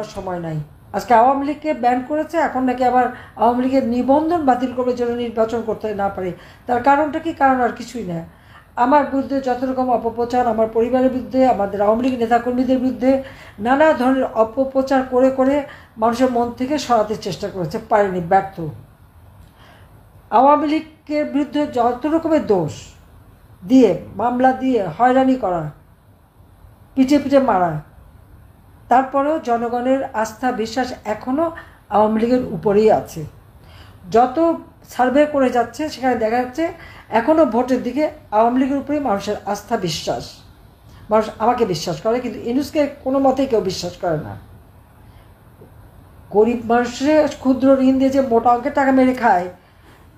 করার সময় নাই। আজকে আওয়ামী লীগকে ব্যান করেছে, এখন নাকি আবার আওয়ামী লীগের নিবন্ধন বাতিল করবে যেন নির্বাচন করতে না পারে। তার কারণটা কি? কারণ আর কিছুই না, আমার বিরুদ্ধে যত রকম অপপ্রচার, আমার পরিবারের বিরুদ্ধে, আমাদের আওয়ামী লীগ নেতাকর্মীদের বিরুদ্ধে নানা ধরনের অপপ্রচার করে করে মানুষের মন থেকে সরাতে চেষ্টা করেছে, পারেনি, ব্যর্থ। আওয়ামী লীগের বিরুদ্ধে যত রকমের দোষ দিয়ে, মামলা দিয়ে হয়রানি করা, পিঠে পিঠে মারা, তারপরেও জনগণের আস্থা বিশ্বাস এখনও আওয়ামী লীগের উপরেই আছে। যত সার্ভে করে যাচ্ছে সেখানে দেখা যাচ্ছে এখনও ভোটের দিকে আওয়ামী লীগের উপরেই মানুষের আস্থা বিশ্বাস। মানুষ আমাকে বিশ্বাস করে, কিন্তু ইউনূসকে কোনো মতেই কেউ বিশ্বাস করে না। গরিব মানুষের ক্ষুদ্র ঋণ দিয়ে যে মোটা অঙ্কের টাকা মেরে খায়,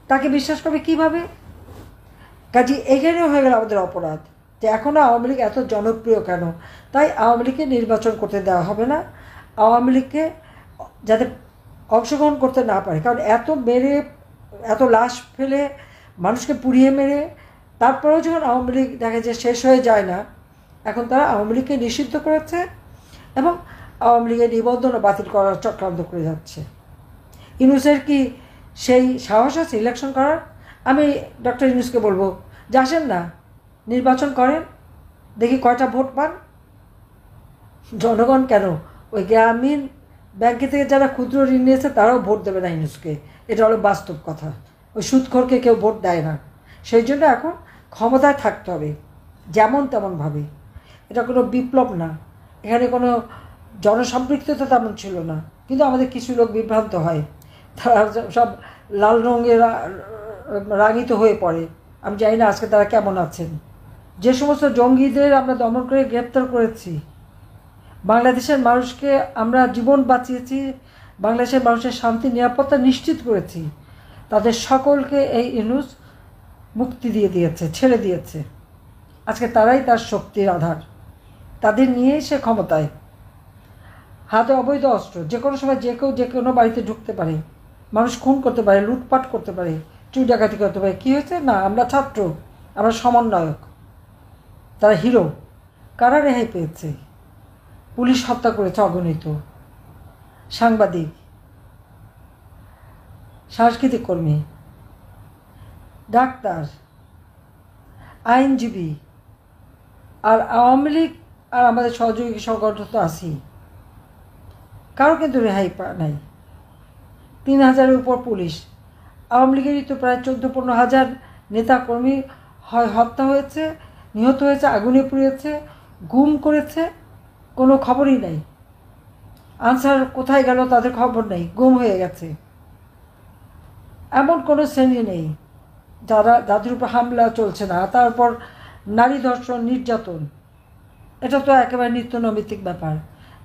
তাকে বিশ্বাস করবে কীভাবে? কাজে এখানেও হয়ে গেল আমাদের অপরাধ যে এখনও আওয়ামী লীগ এত জনপ্রিয় কেন। তাই আওয়ামী লীগকে নির্বাচন করতে দেওয়া হবে না, আওয়ামী লীগকে যাতে অংশগ্রহণ করতে না পারে। কারণ এত মেরে, এত লাশ ফেলে, মানুষকে পুড়িয়ে মেরে, তারপরেও যখন আওয়ামী লীগ দেখে যে শেষ হয়ে যায় না, এখন তারা আওয়ামী লীগকে নিষিদ্ধ করেছে এবং আওয়ামী লীগের নিবন্ধনও বাতিল করার চক্রান্ত করে যাচ্ছে। ইউনূসের কি সেই সাহস আছে ইলেকশন করার? আমি ডক্টর ইউনূসকে বলবো যে আসেন না, নির্বাচন করেন, দেখি কয়টা ভোট পান। জনগণ কেন, ওই গ্রামীণ ব্যাংকে থেকে যারা ক্ষুদ্র ঋণ নিয়েছে তারাও ভোট দেবে না ইউনূসকে। এটা হলো বাস্তব কথা। ওই সুদখোরকে কেউ ভোট দেয় না। সেই জন্য এখন ক্ষমতায় থাকতে হবে যেমন তেমনভাবে। এটা কোনো বিপ্লব না, এখানে কোনো জনসম্পৃক্ততা তেমন ছিল না, কিন্তু আমাদের কিছু লোক বিভ্রান্ত হয়, তারা সব লাল রঙে রাঙিত হয়ে পড়ে। আমি জানি না আজকে তারা কেমন আছেন। যে সমস্ত জঙ্গিদের আমরা দমন করে গ্রেপ্তার করেছি, বাংলাদেশের মানুষকে আমরা জীবন বাঁচিয়েছি, বাংলাদেশের মানুষের শান্তি নিরাপত্তা নিশ্চিত করেছি, তাদের সকলকে এই ইউনূস মুক্তি দিয়ে দিয়েছে, ছেড়ে দিয়েছে। আজকে তারাই তার শক্তির আধার, তাদের নিয়েই সে ক্ষমতায়। হাতে অবৈধ অস্ত্র, যে কোনো সময় যে কেউ যে কোনো বাড়িতে ঢুকতে পারে, মানুষ খুন করতে পারে, লুটপাট করতে পারে, চুরি ডাকাতি করতে পারে। কী হয়েছে? না, আমরা ছাত্র, আমরা সমন্বয়ক, তারা হিরো। কারা রেহাই পেয়েছে? পুলিশ হত্যা করেছে অগণিত, সাংবাদিক, সাংস্কৃতিক কর্মী, ডাক্তার, আইনজীবী, আর আওয়ামী লীগ আর আমাদের সহযোগী সংগঠন তো আছেই, কারো কিন্তু রেহাই নাই। ৩,০০০-এর উপর পুলিশ। আওয়ামী লীগেরই তো প্রায় ১৪-১৫,০০০ নেতাকর্মী হয় হত্যা হয়েছে, নিহত হয়েছে, আগুনে পুড়িয়েছে, গুম করেছে, কোনো খবরই নাই। আনসার কোথায় গেল তাদের খবর নেই, গুম হয়ে গেছে। এমন কোনো শ্রেণী নেই যাদের উপর হামলা চলছে না। তারপর নারী ধর্ষণ, নির্যাতন, এটা তো একেবারে নিত্য নৈমিত্তিক ব্যাপার।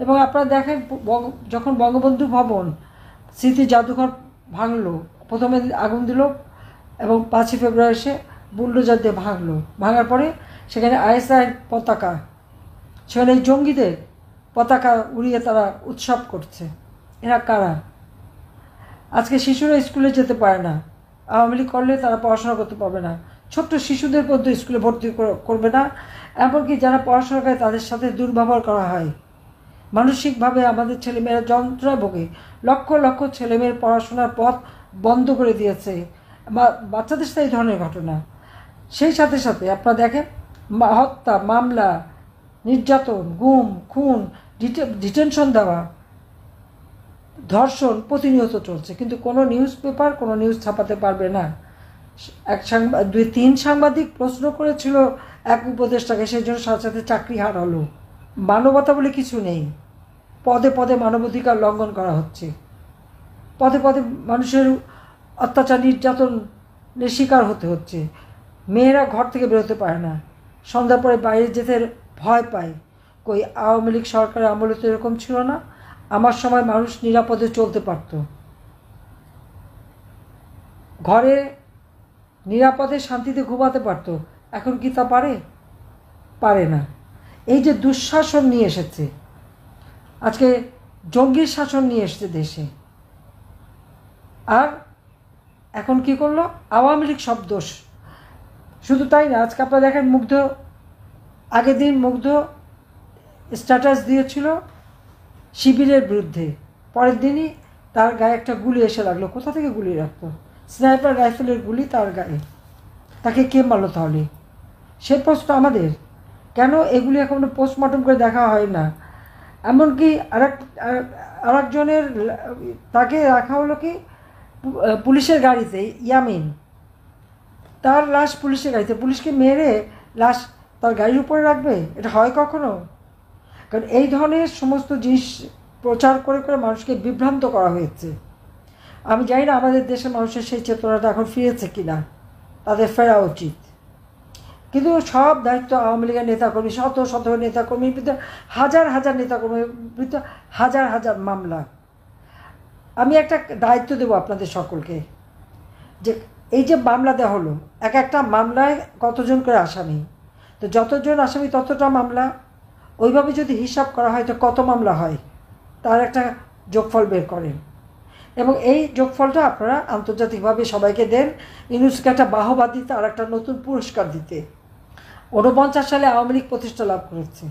এবং আপনারা দেখেন, যখন বঙ্গবন্ধু ভবন স্মৃতি জাদুঘর ভাঙলো, প্রথমে আগুন দিল এবং ৫ই ফেব্রুয়ারি এসে বুলডোজার দিয়ে ভাঙলো। ভাঙার পরে সেখানে আইএসআই পতাকা, সেখানে জঙ্গিদের পতাকা উড়িয়ে তারা উৎসব করছে। এরা কারা? আজকে শিশুরা স্কুলে যেতে পারে না, আওয়ামী লীগ করলে তারা পড়াশোনা করতে পারবে না। ছোট্ট শিশুদের মধ্যে স্কুলে ভর্তি করবে না, এমনকি যারা পড়াশোনা করে তাদের সাথে দুর্ব্যবহার করা হয়। মানসিকভাবে আমাদের ছেলেমেয়েরা যন্ত্রণা ভোগে। লক্ষ লক্ষ ছেলেমেয়ের পড়াশোনার পথ বন্ধ করে দিয়েছে বাচ্চাদের সাথে এই ধরনের ঘটনা। সেই সাথে সাথে আপনারা দেখেন, হত্যা, মামলা, নির্যাতন, গুম, খুন, ডিটেনশন দেওয়া, ধর্ষণ প্রতিনিয়ত চলছে, কিন্তু কোনো নিউজ পেপার কোনো নিউজ ছাপাতে পারবে না। এক 2-3 সাংবাদিক প্রশ্ন করেছিল এক উপদেষ্টাকে, সেই জন্য সাথে সাথে চাকরি হার হলো। মানবতা বলে কিছু নেই, পদে পদে মানবাধিকার লঙ্ঘন করা হচ্ছে, পদে পদে মানুষের অত্যাচার নির্যাতনের শিকার হতে হচ্ছে। মেয়েরা ঘর থেকে বেরোতে পারে না, সন্ধ্যার পরে বাইরে যেতে ভয় পায়। কই আওয়ামী লীগ সরকারের আমলে তো এরকম ছিল না। আমার সময় মানুষ নিরাপদে চলতে পারত, ঘরে নিরাপদে শান্তিতে ঘুমাতে পারত। এখন কি তা পারে? পারে না। এই যে দুঃশাসন নিয়ে এসেছে, আজকে জঙ্গির শাসন নিয়ে এসেছে দেশে, আর এখন কি করলো? আওয়ামী লীগ সব দোষ। শুধু তাই না, আজকে আপনারা দেখেন, আগের দিন মুগ্ধ স্ট্যাটাস দিয়েছিল শিবিরের বিরুদ্ধে। পরের দিনই তার গায়ে একটা গুলি এসে লাগলো। কোথা থেকে গুলি রাখতো? স্নাইপার রাইফেলের গুলি তার গায়ে। তাকে কে মারলো তাহলে? সে প্রশ্ন আমাদের। কেন এগুলি এখনো পোস্টমর্টম করে দেখা হয় না? এমনকি আরেকজনের তাকে রাখা হলো কি পুলিশের গাড়িতে, ইয়ামিন, তার লাশ পুলিশের গাড়িতে। পুলিশকে মেরে লাশ তার গাড়ির উপরে রাখবে? এটা হয় কখনো? কারণ এই ধরনের সমস্ত জিনিস প্রচার করে করে মানুষকে বিভ্রান্ত করা হয়েছে। আমি জানি না আমাদের দেশের মানুষের সেই চেতনাটা এখন ফিরেছে কিনা, তাদের ফেরা উচিত। কিন্তু সব দায়িত্ব আওয়ামী লীগের নেতাকর্মী, শত শত নেতাকর্মীর বিরুদ্ধে, হাজার হাজার নেতাকর্মীর বিরুদ্ধে হাজার হাজার মামলা। আমি একটা দায়িত্ব দেবো আপনাদের সকলকে, যে এই যে মামলা দেওয়া হলো, এক একটা মামলায় কতজন করে আসামি, তো যতজন আসামি ততটা মামলা, ওইভাবে যদি হিসাব করা হয় তো কত মামলা হয় তার একটা যোগফল বের করেন, এবং এই যোগফলটা আপনারা আন্তর্জাতিকভাবে সবাইকে দেন। ইউনেস্কোকে একটা বাহবা দিতে আর একটা নতুন পুরস্কার দিতে। 49 সালে আওয়ামী লীগ প্রতিষ্ঠা লাভ করেছে,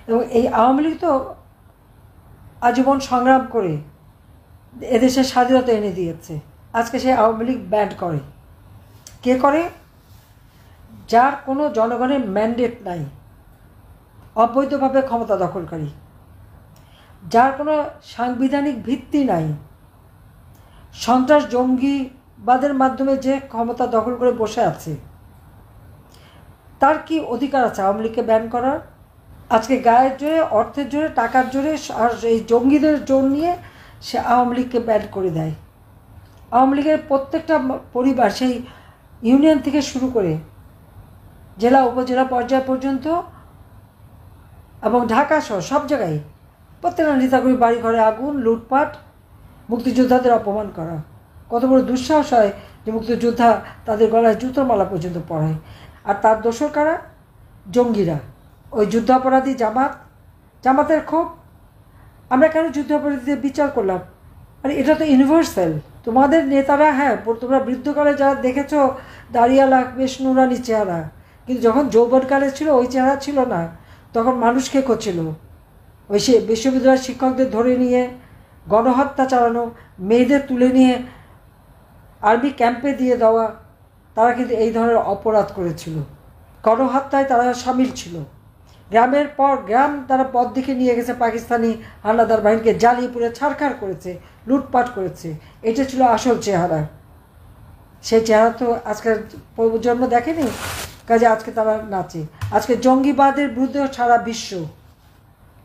এবং এই আওয়ামী লীগ তো আজীবন সংগ্রাম করে এদেশের স্বাধীনতা এনে দিয়েছে। আজকে সেই আওয়ামী লীগ ব্যান্ড করে। কে করে? যার কোনো জনগণের ম্যান্ডেট নাই, অবৈধভাবে ক্ষমতা দখলকারী, যার কোনো সাংবিধানিক ভিত্তি নাই, সন্ত্রাস জঙ্গিবাদের মাধ্যমে যে ক্ষমতা দখল করে বসে আছে, তার কি অধিকার আছে আওয়ামী লীগকে ব্যান করার? আজকে গায়ের জোরে, অর্থের জোরে, টাকার জোরে আর এই জঙ্গিদের জোর নিয়ে সে আওয়ামী লীগকে ব্যান করে দেয়। আওয়ামী লীগের প্রত্যেকটা পরিবার, সেই ইউনিয়ন থেকে শুরু করে জেলা উপজেলা পর্যায় পর্যন্ত এবং ঢাকা সহ সব জায়গায় প্রত্যেকটা নেতাকর্মী বাড়ি ঘরে আগুন, লুটপাট, মুক্তিযোদ্ধাদের অপমান করা। কত বড় দুঃসাহস হয় যে মুক্তিযোদ্ধা তাদের গলায় জুতোর মালা পর্যন্ত পরায়। আর তার দোসর কারা? জঙ্গিরা, ওই যুদ্ধাপরাধী জামাতের ক্ষোভ। আমরা কেন যুদ্ধাপরাধীদের বিচার করলাম? আরে এটা তো ইউনিভার্সাল। তোমাদের নেতারা, হ্যাঁ তোমরা বৃদ্ধকালে যারা দেখেছো দাঁড়িয়ালা বেশ নুরানি চেহারা, কিন্তু যখন যৌবনকালে ছিল ওই চেহারা ছিল না। তখন মানুষ কে করছিল? ওই সে বিশ্ববিদ্যালয়ের শিক্ষকদের ধরে নিয়ে গণহত্যা চালানো, মেয়েদের তুলে নিয়ে আর্মি ক্যাম্পে দিয়ে দেওয়া, তারা কিন্তু এই ধরনের অপরাধ করেছিল। গণহত্যায় তারা সামিল ছিল। গ্রামের পর গ্রাম তারা পথ দিকে নিয়ে গেছে, পাকিস্তানি হানাদার বাহিনীকে জ্বালিয়ে পুড়ে ছারখার করেছে, লুটপাট করেছে। এটা ছিল আসল চেহারা। সেই চেহারা তো আজকের প্রজন্ম দেখেনি, কাজে আজকে তারা নাচে। আজকে জঙ্গিবাদের বিরুদ্ধে সারা বিশ্ব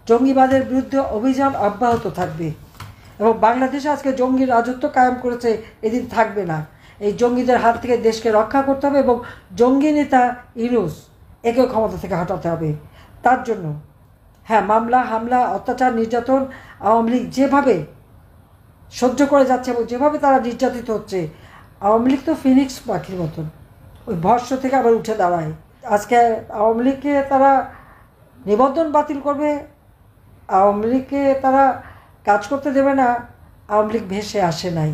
জঙ্গিবাদের বিরুদ্ধে অভিযান অব্যাহত থাকবে, এবং বাংলাদেশে আজকে জঙ্গি রাজত্ব কায়েম করেছে, এদিন থাকবে না। এই জঙ্গিদের হাত থেকে দেশকে রক্ষা করতে হবে, এবং জঙ্গি নেতা ইউনূস একেও ক্ষমতা থেকে হটাতে হবে। তার জন্য হ্যাঁ, মামলা, হামলা, অত্যাচার, নির্যাতন আওয়ামী লীগ যেভাবে সহ্য করে যাচ্ছে এবং যেভাবে তারা নির্যাতিত হচ্ছে, আওয়ামী লীগ তো ফিনিক্স পাখির মতন ওই ভস্ম থেকে আবার উঠে দাঁড়ায়। আজকে আওয়ামী লীগকে তারা নিবন্ধন বাতিল করবে, আওয়ামী লীগকে তারা কাজ করতে দেবে না। আওয়ামী লীগ ভেসে আসে নাই।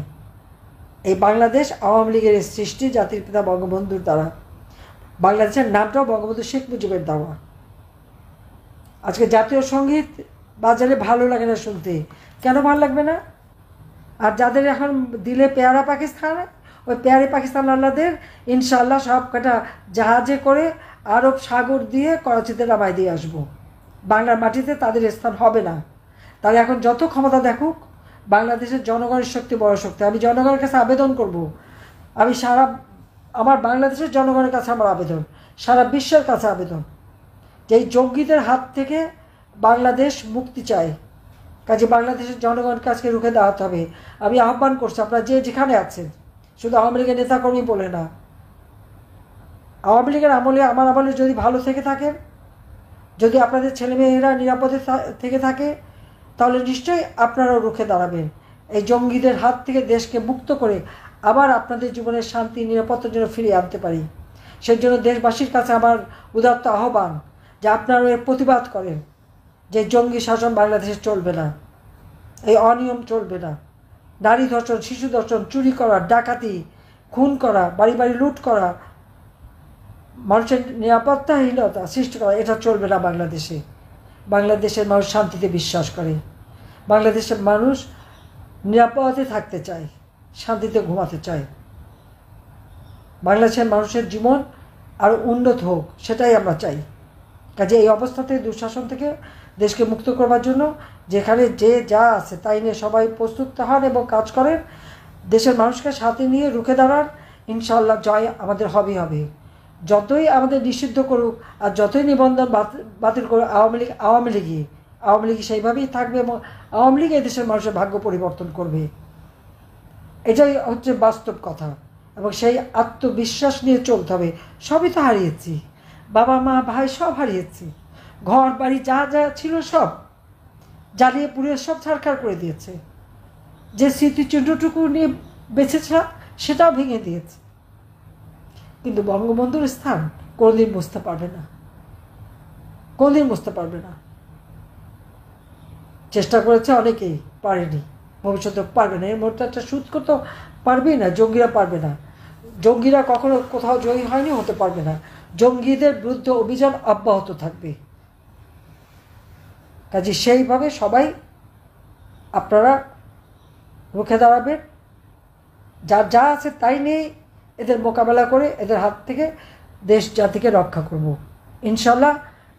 এই বাংলাদেশ আওয়ামী লীগের সৃষ্টি, জাতির পিতা বঙ্গবন্ধুর দ্বারা। বাংলাদেশের নামটাও বঙ্গবন্ধু শেখ মুজিবের দেওয়া। আজকে জাতীয় সঙ্গীত বাজারে ভালো লাগে না শুনতে। কেন ভালো লাগবে না? আর যাদের এখন দিলে পেয়ারা পাকিস্তান, ওই পেয়ারে পাকিস্তান আল্লাদের ইনশাআল্লাহ সব কটা জাহাজে করে আরব সাগর দিয়ে করাচিতে নামাই দিয়ে আসবো। বাংলার মাটিতে তাদের স্থান হবে না। তারা এখন যত ক্ষমতা দেখুক, বাংলাদেশের জনগণের শক্তি বড় শক্তি। আমি জনগণের কাছে আবেদন করব, আমি আমার বাংলাদেশের জনগণের কাছে আমার আবেদন, সারা বিশ্বের কাছে আবেদন, যে এই জঙ্গিদের হাত থেকে বাংলাদেশ মুক্তি চায়। কাজে বাংলাদেশের জনগণকে আজকে রুখে দাঁড়াতে হবে। আমি আহ্বান করছি, আপনারা যে যেখানে আছেন, শুধু আওয়ামী লীগের নেতাকর্মী বলে না, আওয়ামী লীগের আমলে, আমার আমলে যদি ভালো থেকে থাকেন, যদি আপনাদের ছেলেমেয়েরা নিরাপদে থেকে থাকে, তাহলে নিশ্চয়ই আপনারাও রুখে দাঁড়াবেন। এই জঙ্গিদের হাত থেকে দেশকে মুক্ত করে আবার আপনাদের জীবনের শান্তি নিরাপত্তার জন্য ফিরিয়ে আনতে পারি। সেই জন্য দেশবাসীর কাছে আমার উদাত্ত আহ্বান যে আপনারা এর প্রতিবাদ করেন, যে জঙ্গি শাসন বাংলাদেশে চলবে না, এই অনিয়ম চলবে না। নারী ধর্ষণ, শিশু ধর্ষণ, চুরি করা, ডাকাতি, খুন করা, বাড়ি বাড়ি লুট করা, মানুষের নিরাপত্তাহীনতা সৃষ্টি করা, এটা চলবে না বাংলাদেশে। বাংলাদেশের মানুষ শান্তিতে বিশ্বাস করে। বাংলাদেশের মানুষ নিরাপদে থাকতে চায়, শান্তিতে ঘুমাতে চায়। বাংলাদেশের মানুষের জীবন আরও উন্নত হোক, সেটাই আমরা চাই। কাজে এই অবস্থা থেকে, দুঃশাসন থেকে দেশকে মুক্ত করবার জন্য যেখানে যে যা আছে তাই নিয়ে সবাই প্রস্তুত হন এবং কাজ করেন। দেশের মানুষকে সাথে নিয়ে রুখে দাঁড়ান। ইনশাআল্লাহ জয় আমাদের হবেই হবে। যতই আমাদের নিষিদ্ধ করুক আর যতই নিবন্ধন বাতিল করুক আওয়ামী লীগই সেইভাবেই থাকবে এবং আওয়ামী লীগ এই দেশের মানুষের ভাগ্য পরিবর্তন করবে। এটাই হচ্ছে বাস্তব কথা। এবং সেই আত্মবিশ্বাস নিয়ে চলতে হবে। সবই তো হারিয়েছি, বাবা মা ভাই সব হারিয়েছি, ঘর বাড়ি যা যা ছিল সব জ্বালিয়ে পুড়িয়ে সব ছারখার করে দিয়েছে। যে স্মৃতিচিহ্নটুকু নিয়ে বেঁচেছিলাম সেটাও ভেঙে দিয়েছে। কিন্তু বঙ্গবন্ধুর স্থান কোনোদিন বুঝতে পারবে না, কোনোদিন বুঝতে পারবে না। চেষ্টা করেছে অনেকেই, পারেনি, ভবিষ্যতে পারবে না। এর মধ্যে একটা সুদ করতে পারবেই না, জঙ্গিরা পারবে না। জঙ্গিরা কখনো কোথাও জয়ী হয়নি, হতে পারবে না। জঙ্গিদের বিরুদ্ধে অভিযান অব্যাহত থাকবে। কাজে সেইভাবে সবাই আপনারা রুখে দাঁড়াবেন। যার যা আছে তাই নিয়েই এদের মোকাবেলা করে এদের হাত থেকে দেশ জাতিকে রক্ষা করব। ইনশাল্লাহ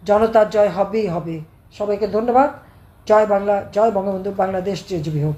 জনতার জয় হবেই হবে। সবাইকে ধন্যবাদ। জয় বাংলা, জয় বঙ্গবন্ধু, বাংলাদেশ চিরজীবী হোক।